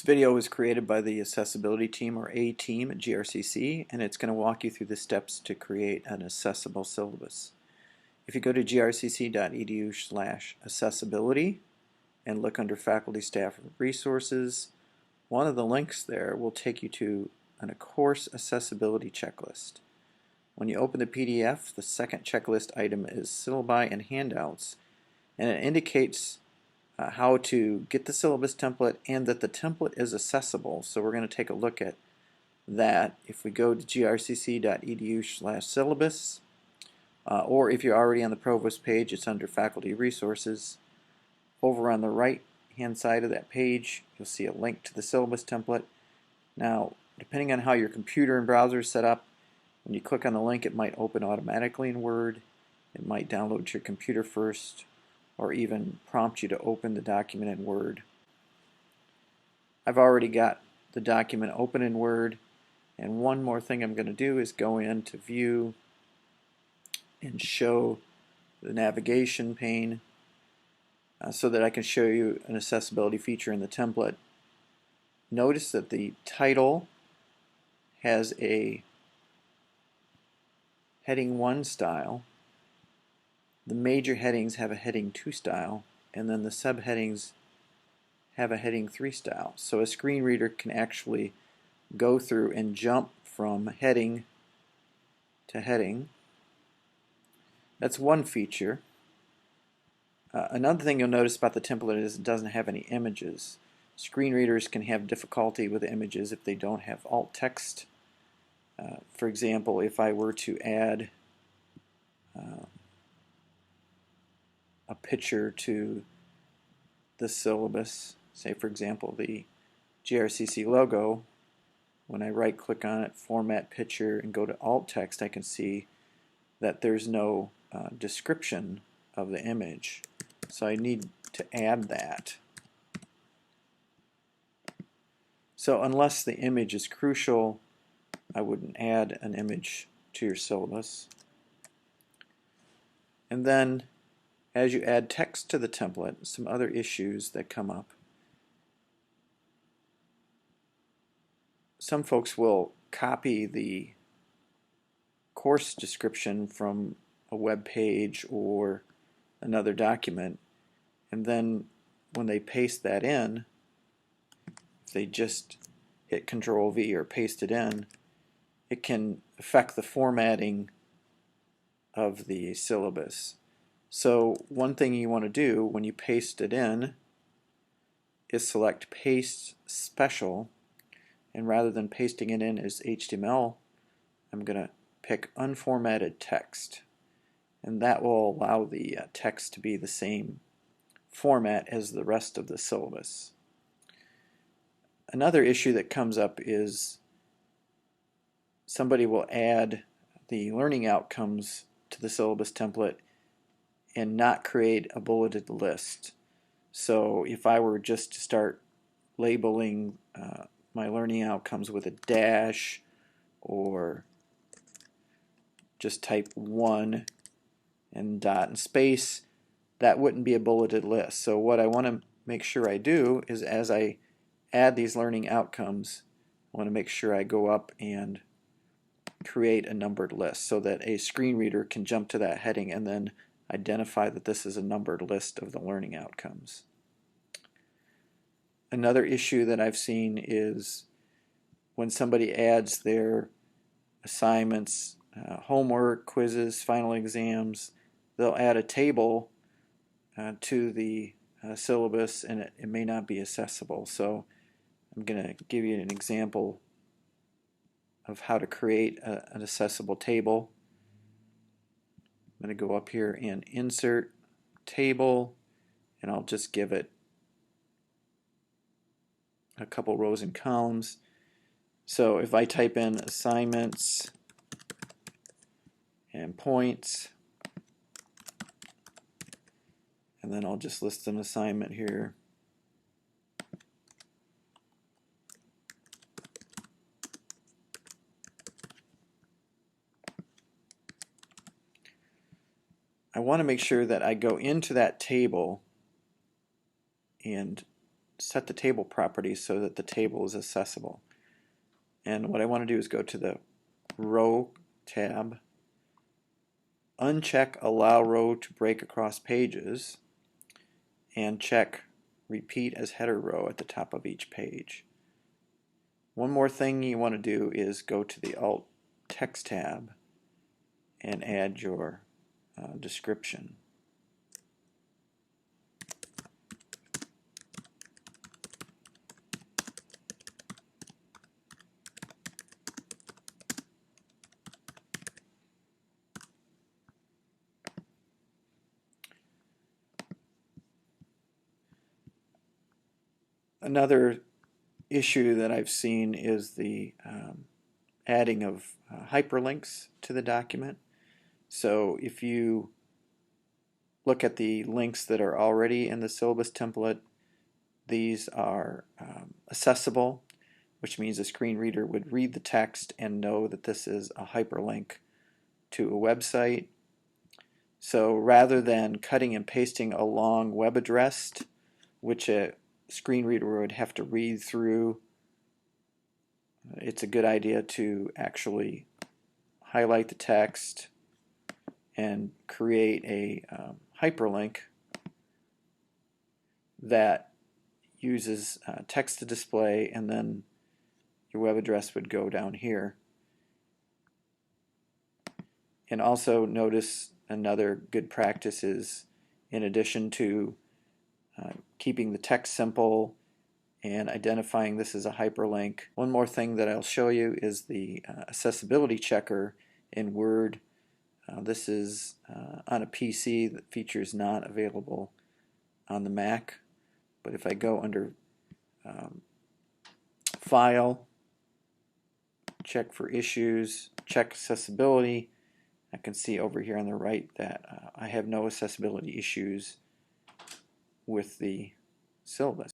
This video was created by the Accessibility Team, or A Team, at GRCC, and it's going to walk you through the steps to create an accessible syllabus. If you go to grcc.edu/accessibility and look under Faculty, Staff, Resources, one of the links there will take you to a course accessibility checklist. When you open the PDF, the second checklist item is Syllabi and Handouts, and it indicates how to get the syllabus template and that the template is accessible. So we're going to take a look at that. If we go to grcc.edu/syllabus, or if you're already on the Provost page, it's under Faculty Resources. Over on the right hand side of that page, you'll see a link to the syllabus template. Now, depending on how your computer and browser is set up, when you click on the link, it might open automatically in Word. It might download to your computer first, or even prompt you to open the document in Word. I've already got the document open in Word, and one more thing I'm going to do is go into View and show the navigation pane so that I can show you an accessibility feature in the template. Notice that the title has a heading 1 style. The major headings have a heading 2 style, and then the subheadings have a heading 3 style. So a screen reader can actually go through and jump from heading to heading. That's one feature. Another thing you'll notice about the template is it doesn't have any images. Screen readers can have difficulty with images if they don't have alt text. For example, if I were to add a picture to the syllabus, say for example the GRCC logo, when I right click on it, format picture, and go to alt text, I can see that there's no description of the image. So I need to add that. So unless the image is crucial, I wouldn't add an image to your syllabus. And then as you add text to the template, some other issues that come up. Some folks will copy the course description from a web page or another document, and then when they paste that in, if they just hit Control-V or paste it in, it can affect the formatting of the syllabus. So one thing you want to do when you paste it in is select Paste Special, and rather than pasting it in as HTML, I'm going to pick Unformatted Text, and that will allow the text to be the same format as the rest of the syllabus. Another issue that comes up is somebody will add the learning outcomes to the syllabus template and not create a bulleted list. So if I were just to start labeling my learning outcomes with a dash, or just type 1 and dot and space, that wouldn't be a bulleted list. So what I want to make sure I do is, as I add these learning outcomes, I want to make sure I go up and create a numbered list so that a screen reader can jump to that heading and then identify that this is a numbered list of the learning outcomes. Another issue that I've seen is when somebody adds their assignments, homework, quizzes, final exams, they'll add a table to the syllabus, and it may not be accessible. So I'm going to give you an example of how to create an accessible table. I'm going to go up here and insert table, and I'll just give it a couple rows and columns. So if I type in assignments and points, and then I'll just list an assignment here. I want to make sure that I go into that table and set the table properties so that the table is accessible. And what I want to do is go to the Row tab, uncheck Allow Row to Break Across Pages, and check Repeat as Header Row at the top of each page. One more thing you want to do is go to the Alt Text tab and add your description. Another issue that I've seen is the adding of hyperlinks to the document. So if you look at the links that are already in the syllabus template, these are accessible, which means a screen reader would read the text and know that this is a hyperlink to a website. So rather than cutting and pasting a long web address, which a screen reader would have to read through, it's a good idea to actually highlight the text and create a hyperlink that uses text to display, and then your web address would go down here. And also notice another good practice is, in addition to keeping the text simple and identifying this as a hyperlink, one more thing that I'll show you is the accessibility checker in Word. This is on a PC. The feature is not available on the Mac, but if I go under File, check for issues, check accessibility, I can see over here on the right that I have no accessibility issues with the syllabus.